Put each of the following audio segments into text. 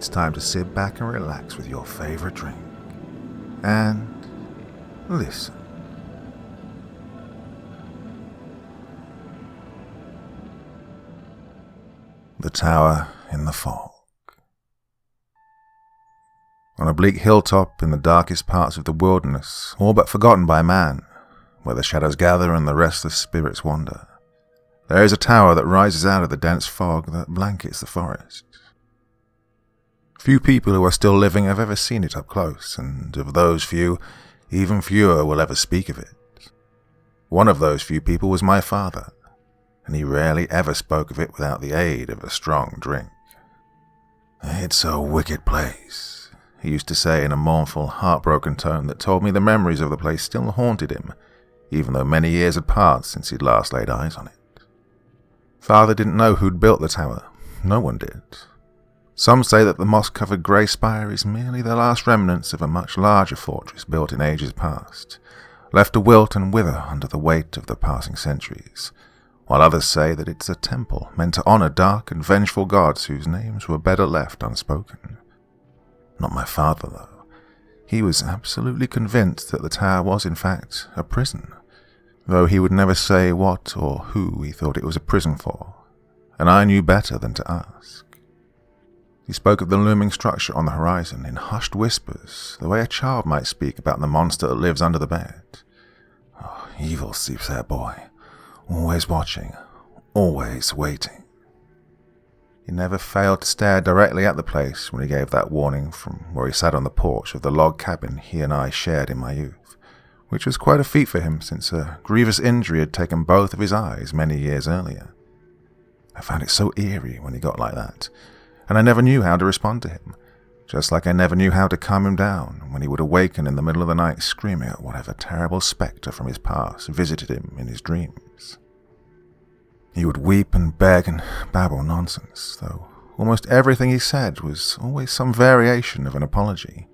it's time to sit back and relax with your favorite drink. And listen. The Tower in the Fog. On a bleak hilltop in the darkest parts of the wilderness, all but forgotten by man, where the shadows gather and the restless spirits wander, there is a tower that rises out of the dense fog that blankets the forest. Few people who are still living have ever seen it up close, and of those few, even fewer will ever speak of it. One of those few people was my father, and he rarely ever spoke of it without the aid of a strong drink. "It's a wicked place," he used to say in a mournful, heartbroken tone that told me the memories of the place still haunted him, even though many years had passed since he'd last laid eyes on it. Father didn't know who'd built the tower. No one did. Some say that the moss-covered grey spire is merely the last remnants of a much larger fortress built in ages past, left to wilt and wither under the weight of the passing centuries, while others say that it's a temple meant to honour dark and vengeful gods whose names were better left unspoken. Not my father, though. He was absolutely convinced that the tower was, in fact, a prison, though he would never say what or who he thought it was a prison for, and I knew better than to ask. He spoke of the looming structure on the horizon in hushed whispers, the way a child might speak about the monster that lives under the bed. "Oh, evil sleeps there, boy. Always watching, always waiting." He never failed to stare directly at the place when he gave that warning from where he sat on the porch of the log cabin he and I shared in my youth, which was quite a feat for him since a grievous injury had taken both of his eyes many years earlier. I found it so eerie when he got like that, and I never knew how to respond to him, just like I never knew how to calm him down when he would awaken in the middle of the night screaming at whatever terrible spectre from his past visited him in his dreams. He would weep and beg and babble nonsense, though almost everything he said was always some variation of an apology.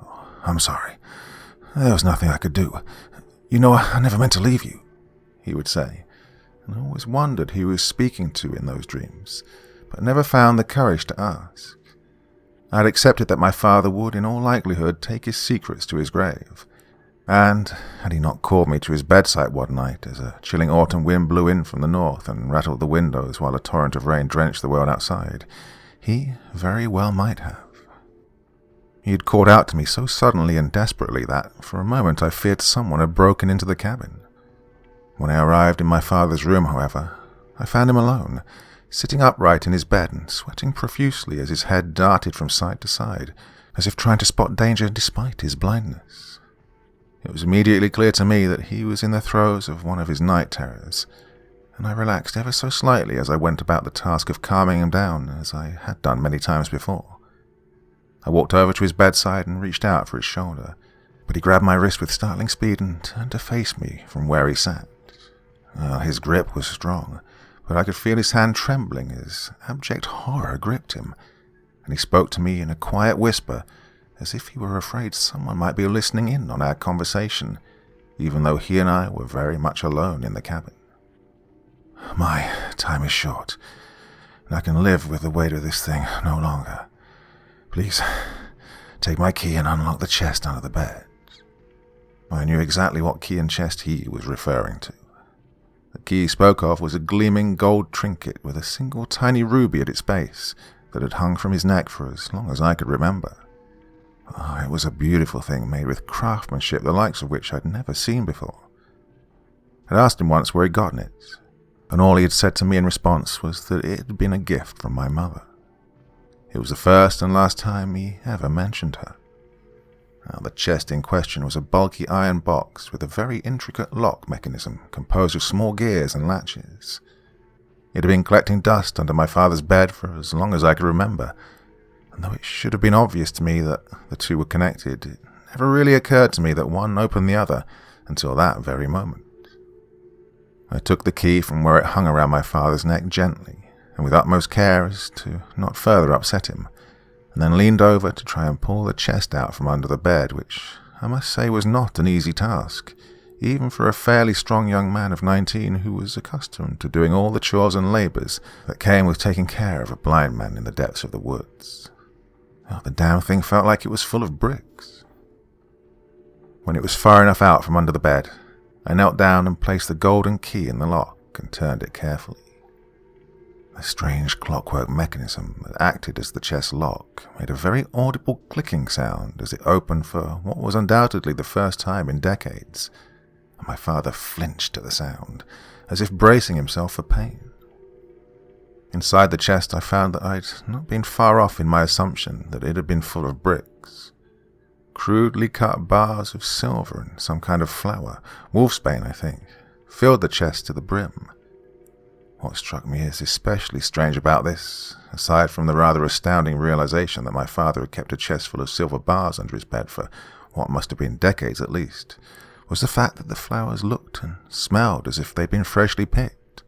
"Oh, I'm sorry. There was nothing I could do. You know, I never meant to leave you," he would say, and I always wondered who he was speaking to in those dreams, but never found the courage to ask. I had accepted that my father would, in all likelihood, take his secrets to his grave, and had he not called me to his bedside one night as a chilling autumn wind blew in from the north and rattled the windows while a torrent of rain drenched the world outside, he very well might have. He had called out to me so suddenly and desperately that, for a moment, I feared someone had broken into the cabin. When I arrived in my father's room, however, I found him alone, sitting upright in his bed and sweating profusely as his head darted from side to side, as if trying to spot danger despite his blindness. It was immediately clear to me that he was in the throes of one of his night terrors, and I relaxed ever so slightly as I went about the task of calming him down, as I had done many times before. I walked over to his bedside and reached out for his shoulder, but he grabbed my wrist with startling speed and turned to face me from where he sat. His grip was strong, but I could feel his hand trembling as abject horror gripped him, and he spoke to me in a quiet whisper, as if he were afraid someone might be listening in on our conversation, even though he and I were very much alone in the cabin. "My time is short, and I can live with the weight of this thing no longer. Please, take my key and unlock the chest under the bed." I knew exactly what key and chest he was referring to. The key he spoke of was a gleaming gold trinket with a single tiny ruby at its base that had hung from his neck for as long as I could remember. Oh, it was a beautiful thing made with craftsmanship the likes of which I'd never seen before. I'd asked him once where he'd gotten it, and all he had said to me in response was that it had been a gift from my mother. It was the first and last time he ever mentioned her. Now, the chest in question was a bulky iron box with a very intricate lock mechanism composed of small gears and latches. It had been collecting dust under my father's bed for as long as I could remember, and though it should have been obvious to me that the two were connected, it never really occurred to me that one opened the other until that very moment. I took the key from where it hung around my father's neck gently, and with utmost care as to not further upset him, and then leaned over to try and pull the chest out from under the bed, which I must say was not an easy task, even for a fairly strong young man of 19 who was accustomed to doing all the chores and labours that came with taking care of a blind man in the depths of the woods. Oh, the damn thing felt like it was full of bricks. When it was far enough out from under the bed, I knelt down and placed the golden key in the lock and turned it carefully. The strange clockwork mechanism that acted as the chest lock made a very audible clicking sound as it opened for what was undoubtedly the first time in decades, and my father flinched at the sound, as if bracing himself for pain. Inside the chest I found that I'd not been far off in my assumption that it had been full of bricks. Crudely cut bars of silver and some kind of flower, wolfsbane I think, filled the chest to the brim. What struck me as especially strange about this, aside from the rather astounding realization that my father had kept a chest full of silver bars under his bed for what must have been decades at least, was the fact that the flowers looked and smelled as if they'd been freshly picked.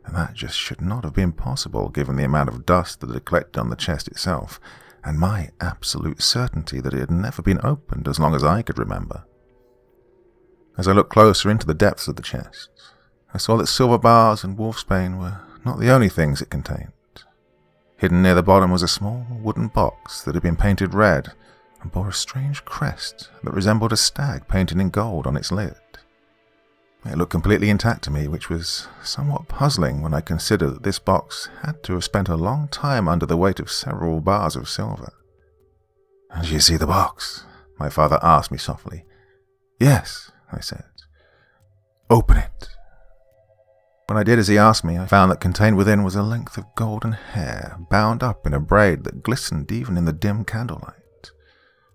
And that just should not have been possible given the amount of dust that had collected on the chest itself, and my absolute certainty that it had never been opened as long as I could remember. As I looked closer into the depths of the chest, I saw that silver bars and wolfsbane were not the only things it contained. Hidden near the bottom was a small wooden box that had been painted red and bore a strange crest that resembled a stag painted in gold on its lid. It looked completely intact to me, which was somewhat puzzling when I considered that this box had to have spent a long time under the weight of several bars of silver. "Do you see the box?" my father asked me softly. "Yes," I said. "Open it." When I did as he asked me, I found that contained within was a length of golden hair, bound up in a braid that glistened even in the dim candlelight.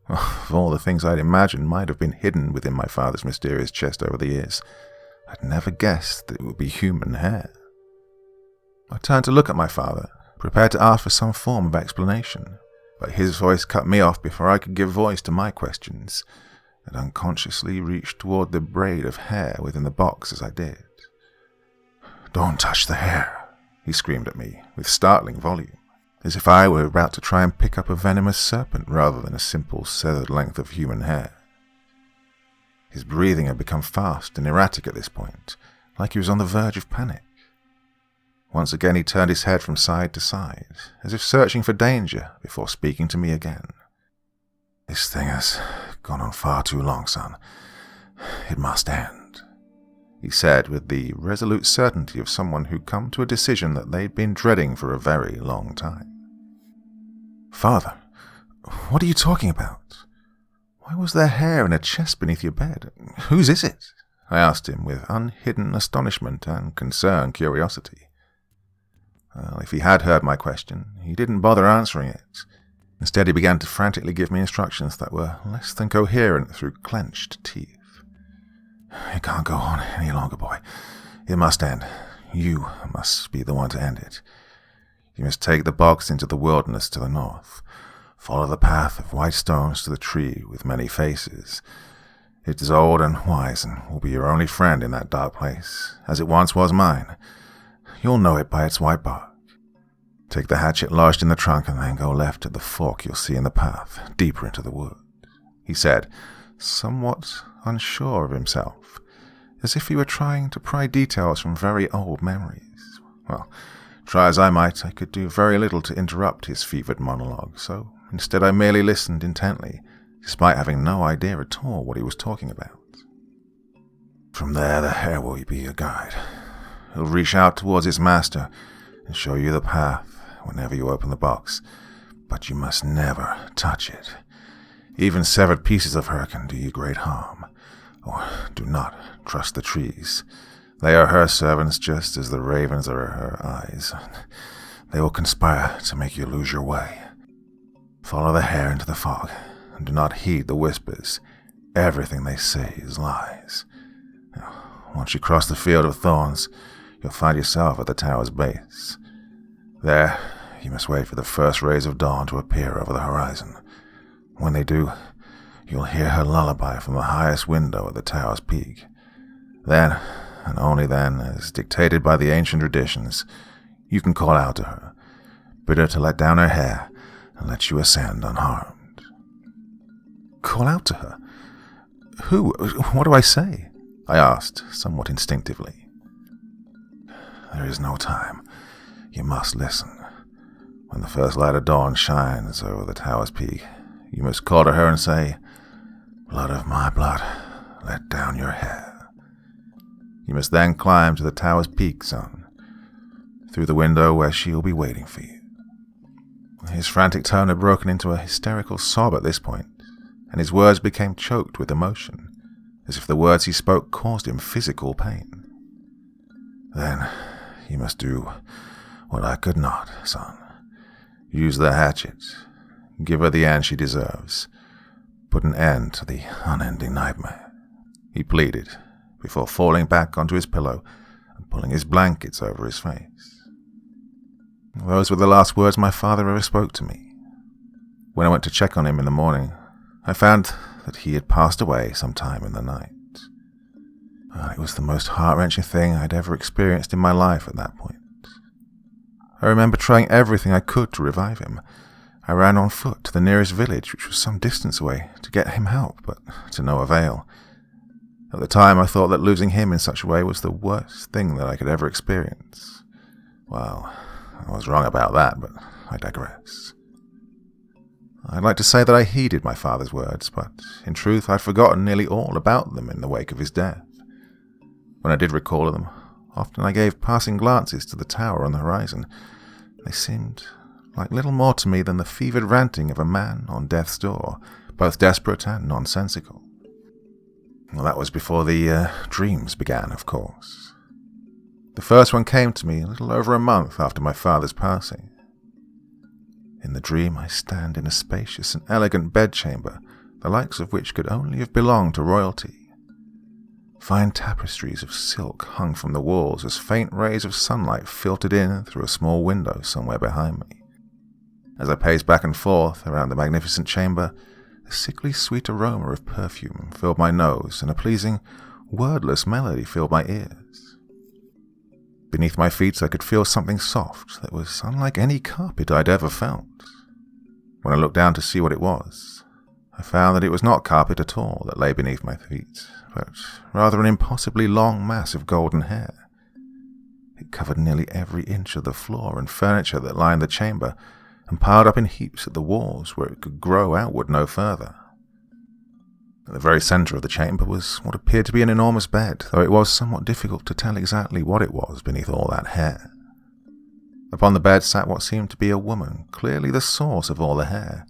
Of all the things I'd imagined might have been hidden within my father's mysterious chest over the years, I'd never guessed that it would be human hair. I turned to look at my father, prepared to ask for some form of explanation, but his voice cut me off before I could give voice to my questions, and unconsciously reached toward the braid of hair within the box as I did. "Don't touch the hair," he screamed at me with startling volume, as if I were about to try and pick up a venomous serpent rather than a simple severed length of human hair. His breathing had become fast and erratic at this point, like he was on the verge of panic. Once again he turned his head from side to side, as if searching for danger before speaking to me again. "This thing has gone on far too long, son. It must end," he said with the resolute certainty of someone who'd come to a decision that they'd been dreading for a very long time. "Father, what are you talking about? Why was there hair in a chest beneath your bed? Whose is it?" I asked him with unhidden astonishment and concerned curiosity. Well, if he had heard my question, he didn't bother answering it. Instead, he began to frantically give me instructions that were less than coherent through clenched teeth. "It can't go on any longer, boy. It must end. You must be the one to end it. You must take the box into the wilderness to the north. Follow the path of white stones to the tree with many faces. It is old and wise and will be your only friend in that dark place, as it once was mine. You'll know it by its white bark. Take the hatchet lodged in the trunk and then go left at the fork you'll see in the path, deeper into the wood," he said, somewhat unsure of himself, as if he were trying to pry details from very old memories. Well, try as I might, I could do very little to interrupt his fevered monologue, so instead I merely listened intently, despite having no idea at all what he was talking about. "From there, the hair will be your guide. It'll reach out towards its master and show you the path whenever you open the box, but you must never touch it. Even severed pieces of her can do you great harm. Or do not trust the trees. They are her servants just as the ravens are her eyes. They will conspire to make you lose your way. Follow the hair into the fog, and do not heed the whispers. Everything they say is lies. Once you cross the field of thorns, you'll find yourself at the tower's base. There, you must wait for the first rays of dawn to appear over the horizon. When they do, you'll hear her lullaby from the highest window at the tower's peak. Then, and only then, as dictated by the ancient traditions, you can call out to her, bid her to let down her hair, and let you ascend unharmed." "Call out to her? Who? What do I say?" I asked, somewhat instinctively. "There is no time. You must listen. When the first light of dawn shines over the tower's peak, you must call to her and say, 'Blood of my blood, let down your hair.' You must then climb to the tower's peak, son, through the window where she'll be waiting for you." His frantic tone had broken into a hysterical sob at this point, and his words became choked with emotion, as if the words he spoke caused him physical pain. "Then you must do what I could not, son. Use the hatchet. Give her the end she deserves. Put an end to the unending nightmare," he pleaded, before falling back onto his pillow and pulling his blankets over his face. Those were the last words my father ever spoke to me. When I went to check on him in the morning, I found that he had passed away sometime in the night. It was the most heart-wrenching thing I'd ever experienced in my life at that point. I remember trying everything I could to revive him. I ran on foot to the nearest village, which was some distance away, to get him help, but to no avail. At the time, I thought that losing him in such a way was the worst thing that I could ever experience. Well, I was wrong about that, but I digress. I'd like to say that I heeded my father's words, but in truth I'd forgotten nearly all about them in the wake of his death. When I did recall them, often I gave passing glances to the tower on the horizon. They seemed like little more to me than the fevered ranting of a man on death's door, both desperate and nonsensical. Well, that was before the dreams began, of course. The first one came to me a little over a month after my father's passing. In the dream, I stand in a spacious and elegant bedchamber, the likes of which could only have belonged to royalty. Fine tapestries of silk hung from the walls as faint rays of sunlight filtered in through a small window somewhere behind me. As I paced back and forth around the magnificent chamber, a sickly sweet aroma of perfume filled my nose, and a pleasing, wordless melody filled my ears. Beneath my feet I could feel something soft that was unlike any carpet I'd ever felt. When I looked down to see what it was, I found that it was not carpet at all that lay beneath my feet, but rather an impossibly long mass of golden hair. It covered nearly every inch of the floor and furniture that lined the chamber, and piled up in heaps at the walls where it could grow outward no further. At the very center of the chamber was what appeared to be an enormous bed, though it was somewhat difficult to tell exactly what it was beneath all that hair. Upon the bed sat what seemed to be a woman, clearly the source of all the hair,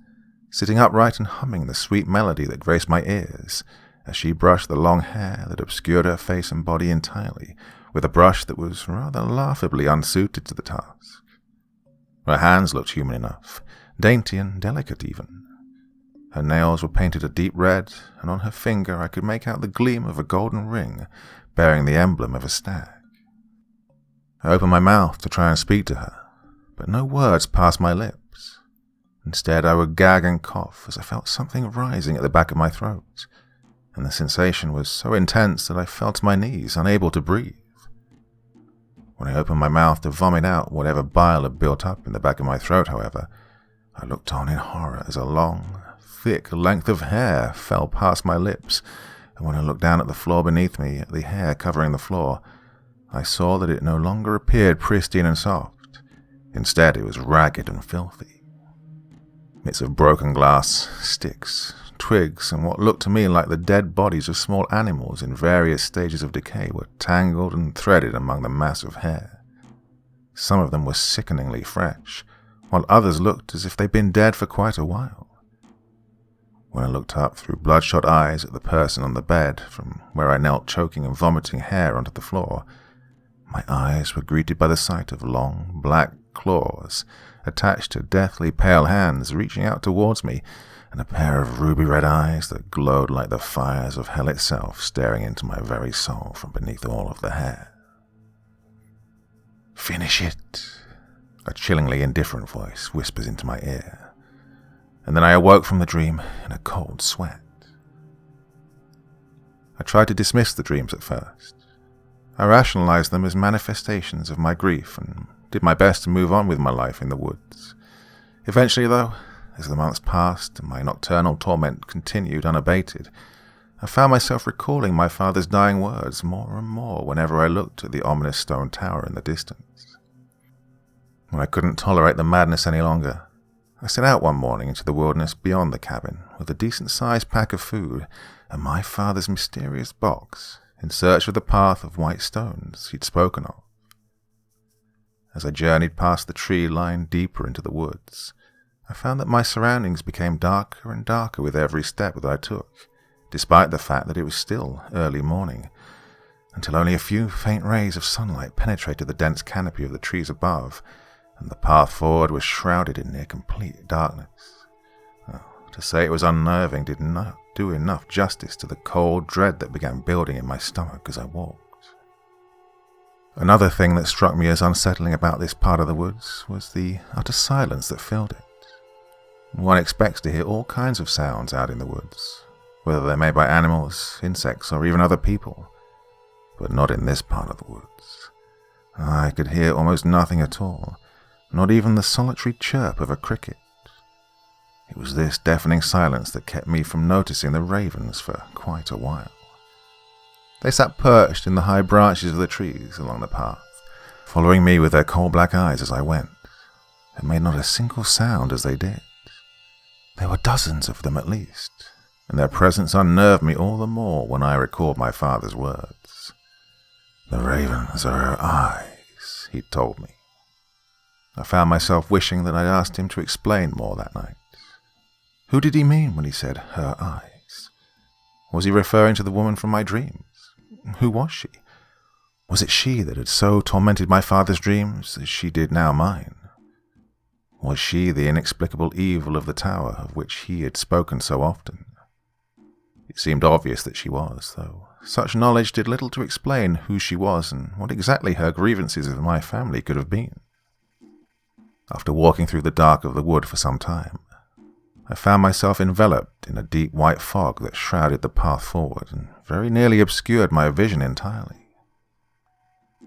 sitting upright and humming the sweet melody that graced my ears, as she brushed the long hair that obscured her face and body entirely, with a brush that was rather laughably unsuited to the task. Her hands looked human enough, dainty and delicate even. Her nails were painted a deep red, and on her finger I could make out the gleam of a golden ring bearing the emblem of a stag. I opened my mouth to try and speak to her, but no words passed my lips. Instead, I would gag and cough as I felt something rising at the back of my throat, and the sensation was so intense that I fell to my knees, unable to breathe. When I opened my mouth to vomit out whatever bile had built up in the back of my throat, however, I looked on in horror as a long, thick length of hair fell past my lips, and when I looked down at the floor beneath me, at the hair covering the floor, I saw that it no longer appeared pristine and soft. Instead, it was ragged and filthy. Bits of broken glass, sticks, twigs, and what looked to me like the dead bodies of small animals in various stages of decay were tangled and threaded among the mass of hair. Some of them were sickeningly fresh, while others looked as if they'd been dead for quite a while. When I looked up through bloodshot eyes at the person on the bed, from where I knelt choking and vomiting hair onto the floor, my eyes were greeted by the sight of long, black claws attached to deathly pale hands reaching out towards me, and a pair of ruby-red eyes that glowed like the fires of hell itself staring into my very soul from beneath all of the hair. "Finish it," a chillingly indifferent voice whispers into my ear. And then I awoke from the dream in a cold sweat. I tried to dismiss the dreams at first. I rationalized them as manifestations of my grief and did my best to move on with my life in the woods. Eventually, though, as the months passed and my nocturnal torment continued unabated, I found myself recalling my father's dying words more and more whenever I looked at the ominous stone tower in the distance. When I couldn't tolerate the madness any longer, I set out one morning into the wilderness beyond the cabin with a decent-sized pack of food and my father's mysterious box in search of the path of white stones he'd spoken of. As I journeyed past the tree line deeper into the woods, I found that my surroundings became darker and darker with every step that I took, despite the fact that it was still early morning, until only a few faint rays of sunlight penetrated the dense canopy of the trees above, and the path forward was shrouded in near complete darkness. To say it was unnerving did not do enough justice to the cold dread that began building in my stomach as I walked. Another thing that struck me as unsettling about this part of the woods was the utter silence that filled it. One expects to hear all kinds of sounds out in the woods, whether they're made by animals, insects, or even other people, but not in this part of the woods. I could hear almost nothing at all, not even the solitary chirp of a cricket. It was this deafening silence that kept me from noticing the ravens for quite a while. They sat perched in the high branches of the trees along the path, following me with their coal-black eyes as I went, and made not a single sound as they did. There were dozens of them at least, and their presence unnerved me all the more when I recalled my father's words. "The ravens are her eyes," he'd told me. I found myself wishing that I'd asked him to explain more that night. Who did he mean when he said her eyes? Was he referring to the woman from my dreams? Who was she? Was it she that had so tormented my father's dreams as she did now mine? Was she the inexplicable evil of the tower of which he had spoken so often? It seemed obvious that she was, though such knowledge did little to explain who she was and what exactly her grievances with my family could have been. After walking through the dark of the wood for some time, I found myself enveloped in a deep white fog that shrouded the path forward and very nearly obscured my vision entirely.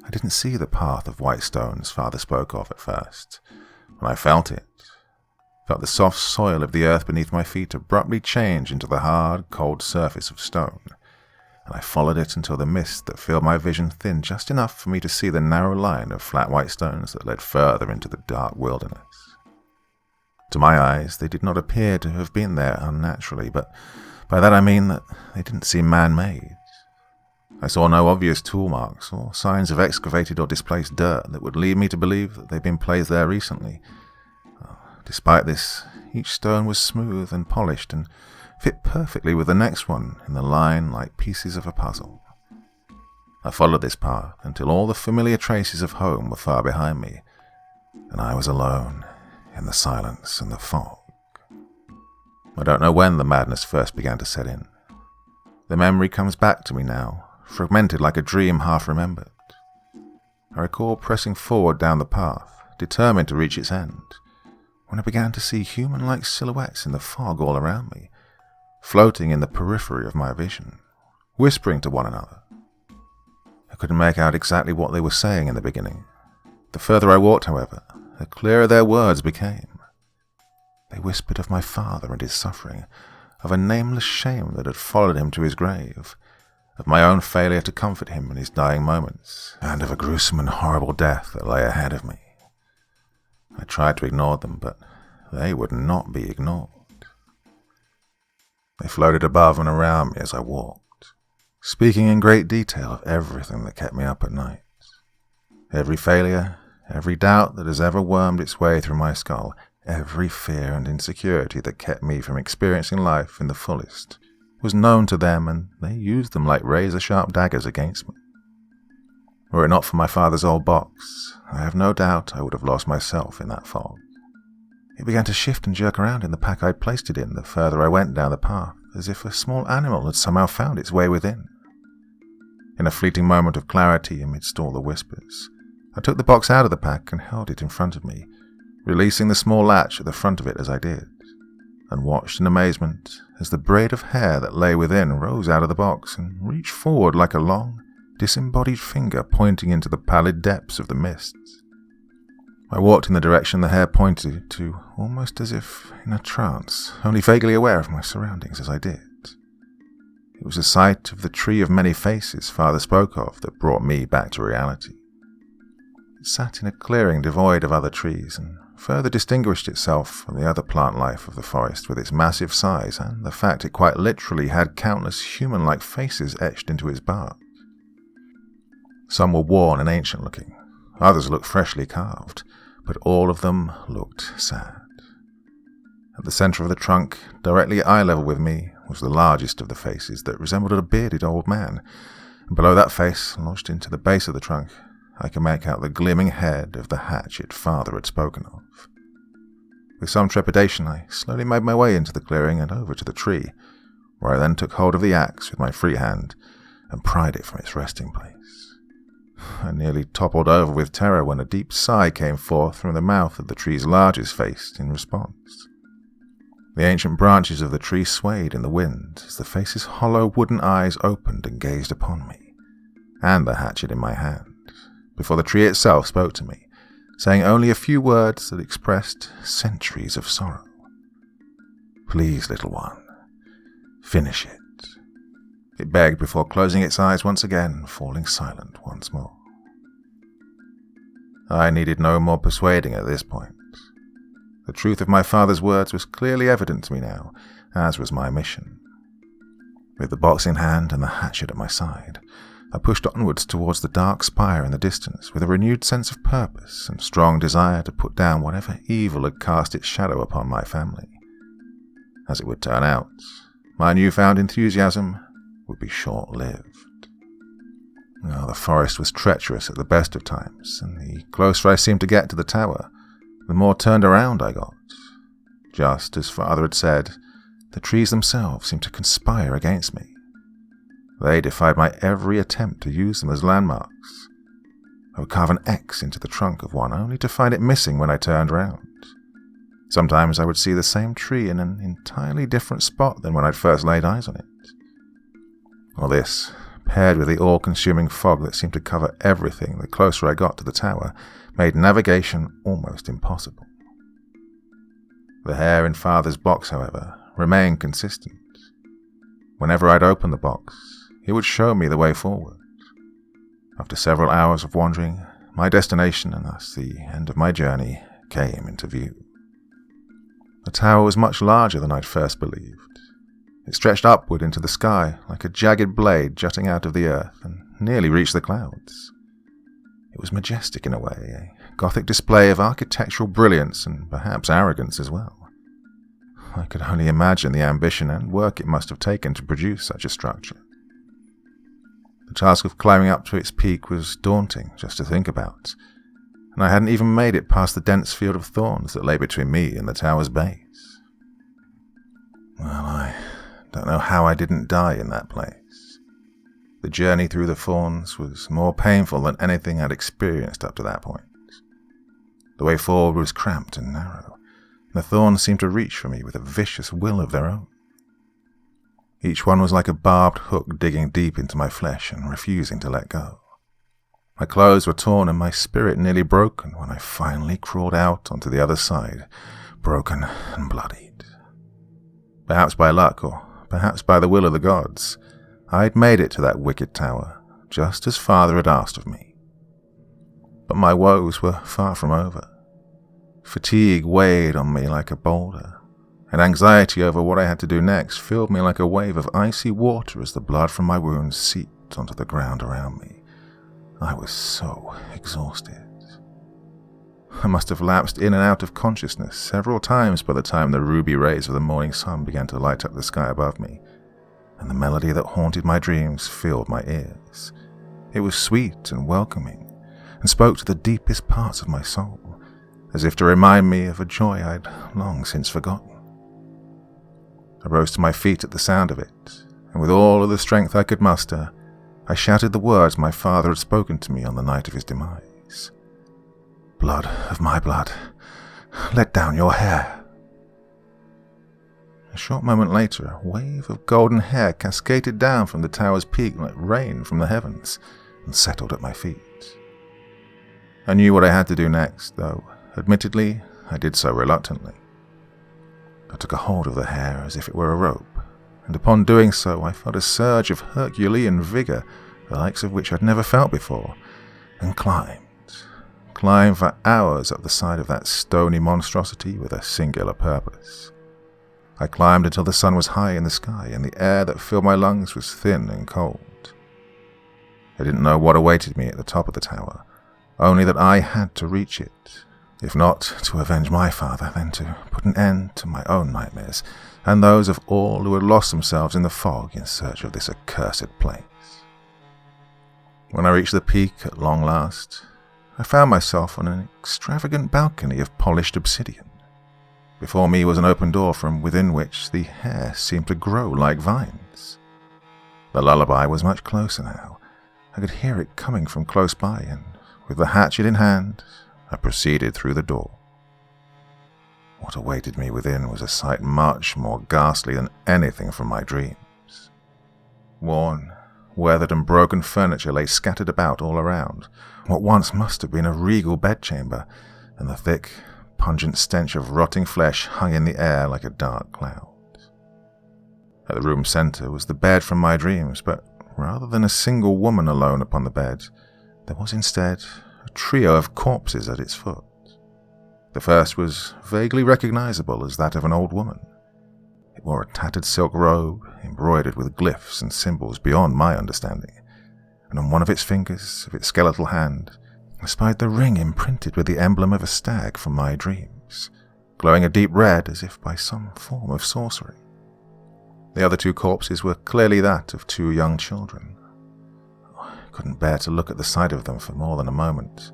I didn't see the path of white stones Father spoke of at first. When I felt the soft soil of the earth beneath my feet abruptly change into the hard, cold surface of stone, and I followed it until the mist that filled my vision thinned just enough for me to see the narrow line of flat white stones that led further into the dark wilderness. To my eyes, they did not appear to have been there unnaturally, but by that I mean that they didn't seem man-made. I saw no obvious tool marks or signs of excavated or displaced dirt that would lead me to believe that they'd been placed there recently. Despite this, each stone was smooth and polished and fit perfectly with the next one in the line like pieces of a puzzle. I followed this path until all the familiar traces of home were far behind me, and I was alone in the silence and the fog. I don't know when the madness first began to set in. The memory comes back to me now, fragmented like a dream half remembered. I recall pressing forward down the path, determined to reach its end, when I began to see human-like silhouettes in the fog all around me, floating in the periphery of my vision, whispering to one another. I couldn't make out exactly what they were saying in the beginning. The further I walked, however, the clearer their words became. They whispered of my father and his suffering, of a nameless shame that had followed him to his grave, of my own failure to comfort him in his dying moments, and of a gruesome and horrible death that lay ahead of me. I tried to ignore them, but they would not be ignored. They floated above and around me as I walked, speaking in great detail of everything that kept me up at night. Every failure, every doubt that has ever wormed its way through my skull, every fear and insecurity that kept me from experiencing life in the fullest, was known to them, and they used them like razor-sharp daggers against me. Were it not for my father's old box, I have no doubt I would have lost myself in that fog. It began to shift and jerk around in the pack I'd placed it in the further I went down the path, as if a small animal had somehow found its way within. In a fleeting moment of clarity amidst all the whispers, I took the box out of the pack and held it in front of me, releasing the small latch at the front of it as I did, and watched in amazement as the braid of hair that lay within rose out of the box and reached forward like a long, disembodied finger pointing into the pallid depths of the mists. I walked in the direction the hair pointed to, almost as if in a trance, only vaguely aware of my surroundings as I did. It was the sight of the tree of many faces Father spoke of that brought me back to reality. It sat in a clearing devoid of other trees, and further distinguished itself from the other plant life of the forest with its massive size and the fact it quite literally had countless human-like faces etched into its bark. Some were worn and ancient-looking, others looked freshly carved, but all of them looked sad. At the center of the trunk, directly at eye level with me, was the largest of the faces that resembled a bearded old man, and below that face, lodged into the base of the trunk, I could make out the gleaming head of the hatchet father had spoken of. With some trepidation, I slowly made my way into the clearing and over to the tree, where I then took hold of the axe with my free hand and pried it from its resting place. I nearly toppled over with terror when a deep sigh came forth from the mouth of the tree's largest face in response. The ancient branches of the tree swayed in the wind as the face's hollow wooden eyes opened and gazed upon me, and the hatchet in my hand, before the tree itself spoke to me, saying only a few words that expressed centuries of sorrow. "Please, little one, finish it," it begged before closing its eyes once again and falling silent once more. I needed no more persuading at this point. The truth of my father's words was clearly evident to me now, as was my mission. With the box in hand and the hatchet at my side, I pushed onwards towards the dark spire in the distance with a renewed sense of purpose and strong desire to put down whatever evil had cast its shadow upon my family. As it would turn out, my newfound enthusiasm would be short-lived. The forest was treacherous at the best of times, and the closer I seemed to get to the tower, the more turned around I got. Just as father had said, the trees themselves seemed to conspire against me. They defied my every attempt to use them as landmarks. I would carve an X into the trunk of one only to find it missing when I turned round. Sometimes I would see the same tree in an entirely different spot than when I'd first laid eyes on it. All this, paired with the all-consuming fog that seemed to cover everything the closer I got to the tower, made navigation almost impossible. The hair in father's box, however, remained consistent. Whenever I'd open the box, he would show me the way forward. After several hours of wandering, my destination, and thus the end of my journey, came into view. The tower was much larger than I'd first believed. It stretched upward into the sky like a jagged blade jutting out of the earth and nearly reached the clouds. It was majestic in a way, a Gothic display of architectural brilliance and perhaps arrogance as well. I could only imagine the ambition and work it must have taken to produce such a structure. The task of climbing up to its peak was daunting just to think about, and I hadn't even made it past the dense field of thorns that lay between me and the tower's base. Well, I don't know how I didn't die in that place. The journey through the thorns was more painful than anything I'd experienced up to that point. The way forward was cramped and narrow, and the thorns seemed to reach for me with a vicious will of their own. Each one was like a barbed hook digging deep into my flesh and refusing to let go. My clothes were torn and my spirit nearly broken when I finally crawled out onto the other side, broken and bloodied. Perhaps by luck, or perhaps by the will of the gods, I'd made it to that wicked tower, just as father had asked of me. But my woes were far from over. Fatigue weighed on me like a boulder, and anxiety over what I had to do next filled me like a wave of icy water as the blood from my wounds seeped onto the ground around me. I was so exhausted. I must have lapsed in and out of consciousness several times by the time the ruby rays of the morning sun began to light up the sky above me, and the melody that haunted my dreams filled my ears. It was sweet and welcoming, and spoke to the deepest parts of my soul, as if to remind me of a joy I'd long since forgotten. I rose to my feet at the sound of it, and with all of the strength I could muster, I shouted the words my father had spoken to me on the night of his demise. "Blood of my blood, let down your hair." A short moment later, a wave of golden hair cascaded down from the tower's peak like rain from the heavens and settled at my feet. I knew what I had to do next, though, admittedly, I did so reluctantly. I took a hold of the hair as if it were a rope, and upon doing so I felt a surge of Herculean vigor, the likes of which I'd never felt before, and climbed climb for hours up the side of that stony monstrosity with a singular purpose. I climbed until the sun was high in the sky and the air that filled my lungs was thin and cold. I didn't know what awaited me at the top of the tower, only that I had to reach it, if not to avenge my father, then to put an end to my own nightmares and those of all who had lost themselves in the fog in search of this accursed place. When I reached the peak at long last, I found myself on an extravagant balcony of polished obsidian. Before me was an open door from within which the hair seemed to grow like vines. The lullaby was much closer now. I could hear it coming from close by, and with the hatchet in hand, I proceeded through the door. What awaited me within was a sight much more ghastly than anything from my dreams. Worn, weathered and broken furniture lay scattered about all around what once must have been a regal bedchamber, and the thick, pungent stench of rotting flesh hung in the air like a dark cloud. At the room's centre was the bed from my dreams, but rather than a single woman alone upon the bed, there was instead a trio of corpses at its foot. The first was vaguely recognizable as that of an old woman. It wore a tattered silk robe, embroidered with glyphs and symbols beyond my understanding, and on one of its fingers of its skeletal hand, I spied the ring imprinted with the emblem of a stag from my dreams, glowing a deep red as if by some form of sorcery. The other two corpses were clearly that of two young children. I couldn't bear to look at the sight of them for more than a moment,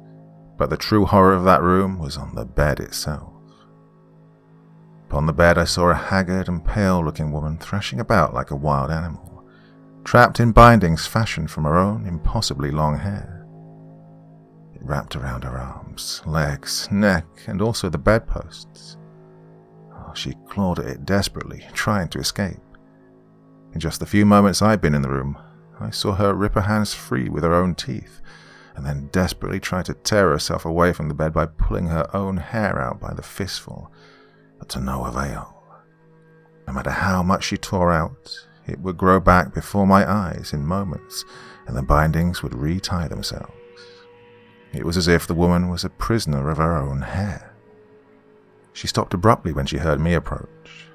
but the true horror of that room was on the bed itself. Upon the bed I saw a haggard and pale-looking woman thrashing about like a wild animal, trapped in bindings fashioned from her own impossibly long hair. It wrapped around her arms, legs, neck, and also the bedposts. She clawed at it desperately, trying to escape. In just the few moments I'd been in the room, I saw her rip her hands free with her own teeth, and then desperately try to tear herself away from the bed by pulling her own hair out by the fistful, but to no avail. No matter how much she tore out, it would grow back before my eyes in moments, and the bindings would re-tie themselves. It was as if the woman was a prisoner of her own hair. She stopped abruptly when she heard me approach.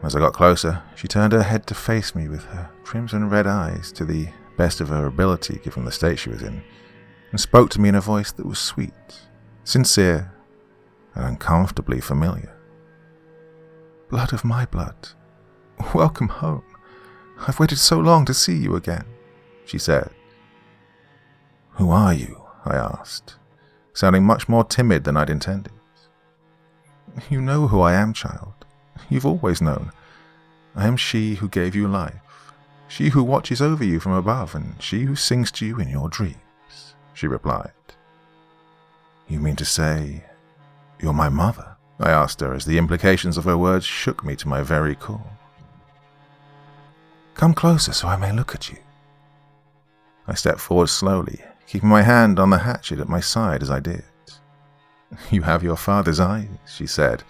As I got closer, she turned her head to face me with her crimson red eyes to the best of her ability given the state she was in, and spoke to me in a voice that was sweet, sincere, and uncomfortably familiar. "Blood of my blood, welcome home. I've waited so long to see you again," she said. "Who are you?" I asked, sounding much more timid than I'd intended. "You know who I am, child. You've always known. I am she who gave you life, she who watches over you from above, and she who sings to you in your dreams," she replied. "You mean to say you're my mother?" I asked her as the implications of her words shook me to my very core. "Come closer so I may look at you." I stepped forward slowly, keeping my hand on the hatchet at my side as I did. "You have your father's eyes," she said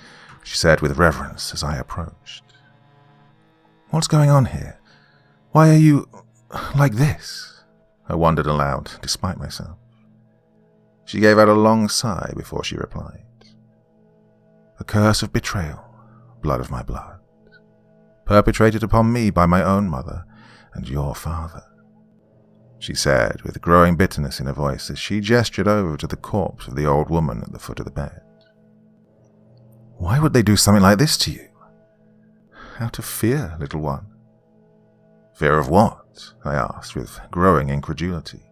with reverence as I approached. "What's going on here? Why are you like this?" I wondered aloud, despite myself. She gave out a long sigh before she replied. "A curse of betrayal, blood of my blood, perpetrated upon me by my own mother and your father," she said with growing bitterness in her voice as she gestured over to the corpse of the old woman at the foot of the bed. "Why would they do something like this to you?" "Out of fear, little one." "Fear of what?" I asked with growing incredulity.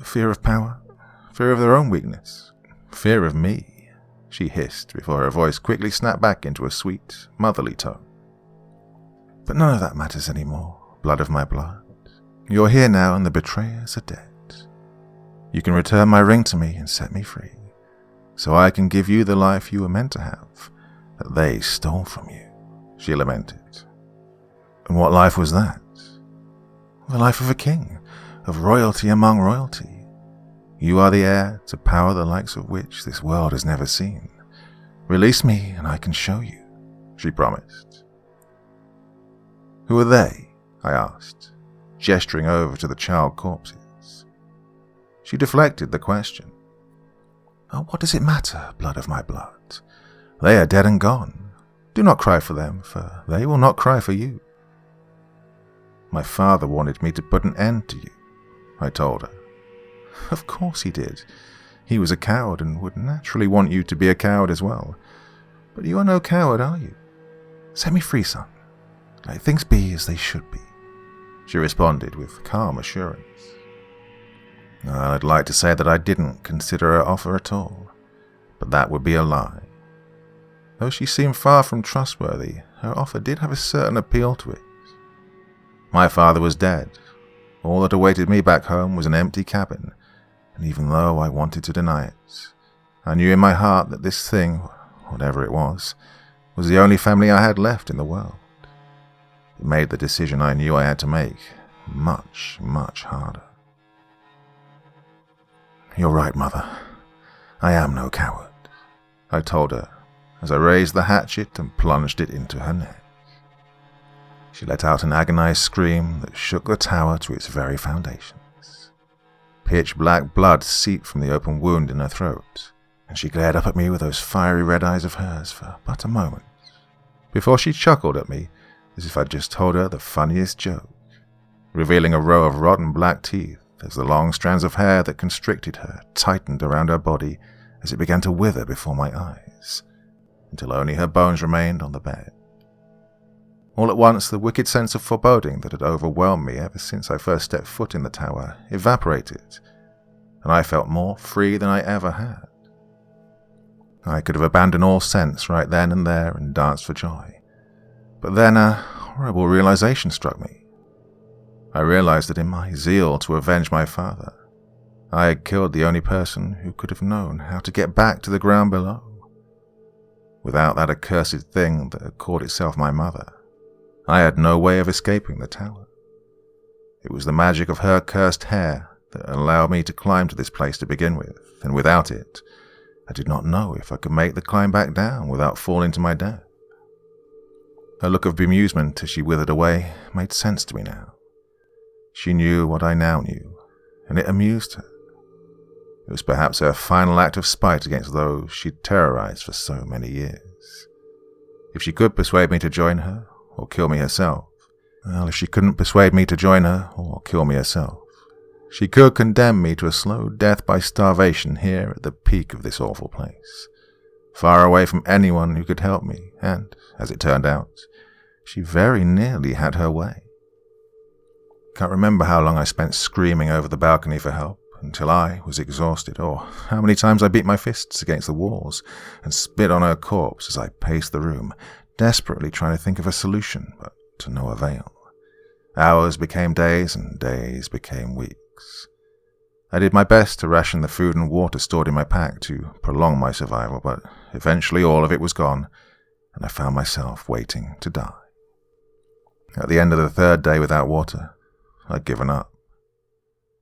"Fear of power, fear of their own weakness, fear of me," she hissed before her voice quickly snapped back into a sweet, motherly tone. "But none of that matters anymore, blood of my blood. You're here now and the betrayers are dead. You can return my ring to me and set me free, so I can give you the life you were meant to have, that they stole from you," she lamented. "And what life was that?" "The life of a king, of royalty among royalty. You are the heir to power the likes of which this world has never seen. Release me and I can show you," she promised. "Who are they?" I asked, gesturing over to the child corpses. She deflected the question. Oh, what does it matter, blood of my blood? They are dead and gone. Do not cry for them, for they will not cry for you. My father wanted me to put an end to you, I told her. Of course he did. He was a coward and would naturally want you to be a coward as well. But you are no coward, are you? Set me free, son. Let things be as they should be, she responded with calm assurance. I'd like to say that I didn't consider her offer at all, but that would be a lie. Though she seemed far from trustworthy, her offer did have a certain appeal to it. My father was dead. All that awaited me back home was an empty cabin, and even though I wanted to deny it, I knew in my heart that this thing, whatever it was the only family I had left in the world. It made the decision I knew I had to make much, much harder. You're right, Mother. I am no coward, I told her as I raised the hatchet and plunged it into her neck. She let out an agonized scream that shook the tower to its very foundations. Pitch black blood seeped from the open wound in her throat, and she glared up at me with those fiery red eyes of hers for but a moment, before she chuckled at me as if I'd just told her the funniest joke, revealing a row of rotten black teeth as the long strands of hair that constricted her tightened around her body as it began to wither before my eyes, until only her bones remained on the bed. All at once, the wicked sense of foreboding that had overwhelmed me ever since I first stepped foot in the tower evaporated, and I felt more free than I ever had. I could have abandoned all sense right then and there and danced for joy. But then a horrible realization struck me. I realized that in my zeal to avenge my father, I had killed the only person who could have known how to get back to the ground below. Without that accursed thing that had called itself my mother, I had no way of escaping the tower. It was the magic of her cursed hair that allowed me to climb to this place to begin with, and without it, I did not know if I could make the climb back down without falling to my death. Her look of bemusement as she withered away made sense to me now. She knew what I now knew, and it amused her. It was perhaps her final act of spite against those she'd terrorized for so many years. If she could persuade me to join her, or kill me herself, well, if she couldn't persuade me to join her, or kill me herself, she could condemn me to a slow death by starvation here at the peak of this awful place, far away from anyone who could help me, and, as it turned out, she very nearly had her way. Can't remember how long I spent screaming over the balcony for help, until I was exhausted, or how many times I beat my fists against the walls and spit on her corpse as I paced the room, desperately trying to think of a solution, but to no avail. Hours became days, and days became weeks. I did my best to ration the food and water stored in my pack to prolong my survival, but eventually all of it was gone, and I found myself waiting to die. At the end of the third day without water, I'd given up.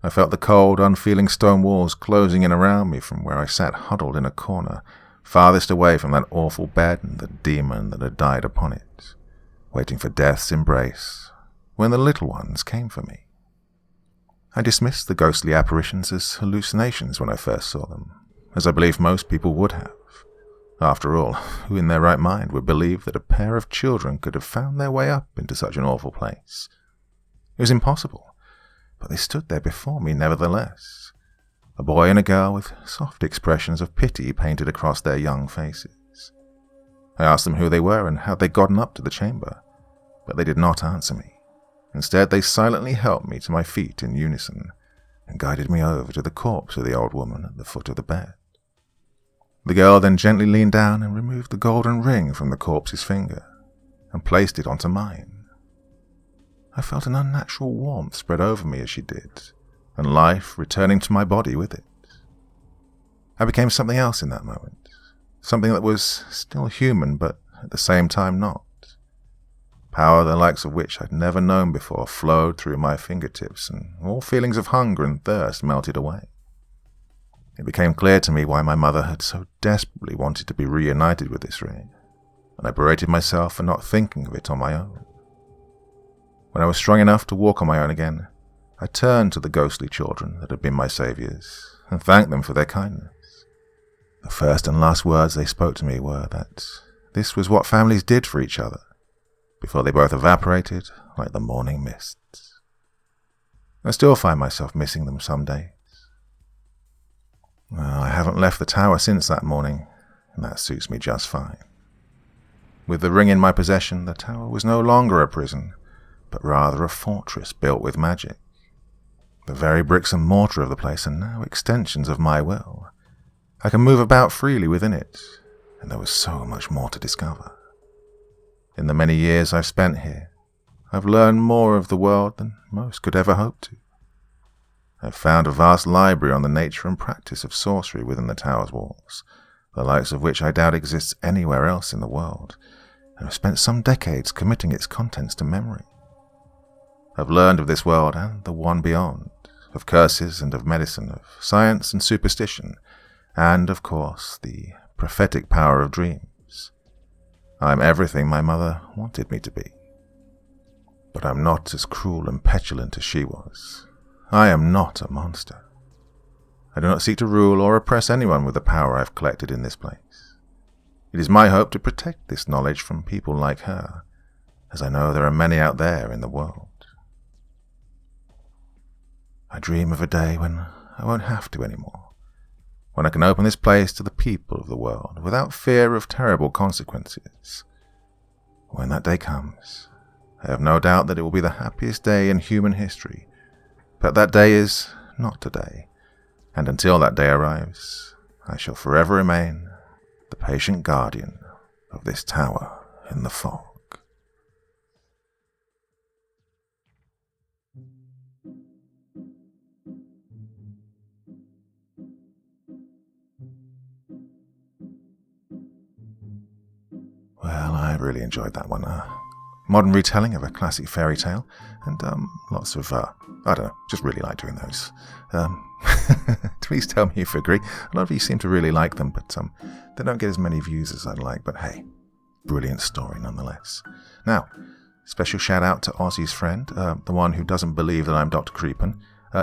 I felt the cold, unfeeling stone walls closing in around me from where I sat huddled in a corner, farthest away from that awful bed and the demon that had died upon it, waiting for death's embrace, when the little ones came for me. I dismissed the ghostly apparitions as hallucinations when I first saw them, as I believe most people would have. After all, who in their right mind would believe that a pair of children could have found their way up into such an awful place? It was impossible, but they stood there before me nevertheless. A boy and a girl with soft expressions of pity painted across their young faces. I asked them who they were and how they'd gotten up to the chamber, but they did not answer me. Instead, they silently helped me to my feet in unison and guided me over to the corpse of the old woman at the foot of the bed. The girl then gently leaned down and removed the golden ring from the corpse's finger and placed it onto mine. I felt an unnatural warmth spread over me as she did, and life returning to my body with it. I became something else in that moment, something that was still human but at the same time not. Power the likes of which I'd never known before flowed through my fingertips, and all feelings of hunger and thirst melted away. It became clear to me why my mother had so desperately wanted to be reunited with this ring, and I berated myself for not thinking of it on my own. When I was strong enough to walk on my own again, I turned to the ghostly children that had been my saviors and thanked them for their kindness. The first and last words they spoke to me were that this was what families did for each other, before they both evaporated like the morning mists. I still find myself missing them some days. Well, I haven't left the tower since that morning, and that suits me just fine. With the ring in my possession, the tower was no longer a prison, but rather a fortress built with magic. The very bricks and mortar of the place are now extensions of my will. I can move about freely within it, and there was so much more to discover. In the many years I've spent here, I've learned more of the world than most could ever hope to. I've found a vast library on the nature and practice of sorcery within the tower's walls, the likes of which I doubt exists anywhere else in the world, and I've spent some decades committing its contents to memory. I've learned of this world and the one beyond, of curses and of medicine, of science and superstition, and, of course, the prophetic power of dreams. I'm everything my mother wanted me to be. But I'm not as cruel and petulant as she was. I am not a monster. I do not seek to rule or oppress anyone with the power I've collected in this place. It is my hope to protect this knowledge from people like her, as I know there are many out there in the world. I dream of a day when I won't have to anymore, when I can open this place to the people of the world without fear of terrible consequences. When that day comes, I have no doubt that it will be the happiest day in human history, but that day is not today, and until that day arrives, I shall forever remain the patient guardian of this tower in the fog. Well, I really enjoyed that one. Modern retelling of a classic fairy tale, and lots of, I don't know, just really like doing those. Please tell me if you agree. A lot of you seem to really like them, but they don't get as many views as I'd like, but hey, brilliant story nonetheless. Now, special shout out to Ozzy's friend, the one who doesn't believe that I'm Dr. Creepen.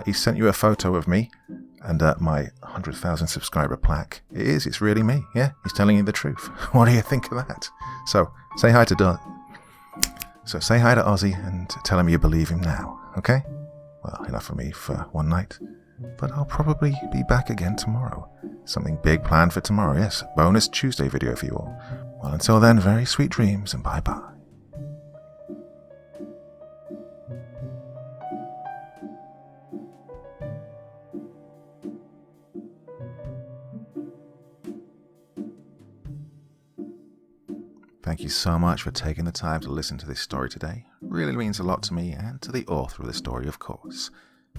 He sent you a photo of me and my 100,000 subscriber plaque. It's really me, yeah? He's telling you the truth. What do you think of that? So, say hi to Ozzy and tell him you believe him now, okay? Well, enough for me for one night, but I'll probably be back again tomorrow. Something big planned for tomorrow, yes, a bonus Tuesday video for you all. Well, until then, very sweet dreams and bye-bye. Thank you so much for taking the time to listen to this story today. It really means a lot to me and to the author of the story, of course.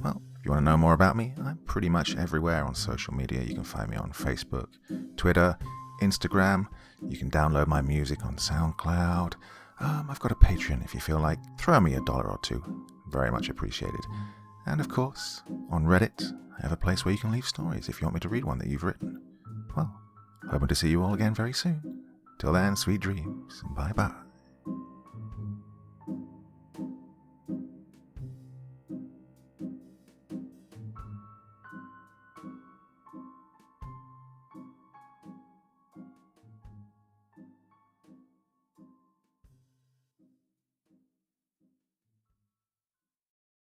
Well, if you want to know more about me, I'm pretty much everywhere on social media. You can find me on Facebook, Twitter, Instagram. You can download my music on SoundCloud. I've got a Patreon if you feel like. Throw me $1 or $2. Very much appreciated. And of course, on Reddit, I have a place where you can leave stories if you want me to read one that you've written. Well, hoping to see you all again very soon. Till then, sweet dreams, and bye-bye.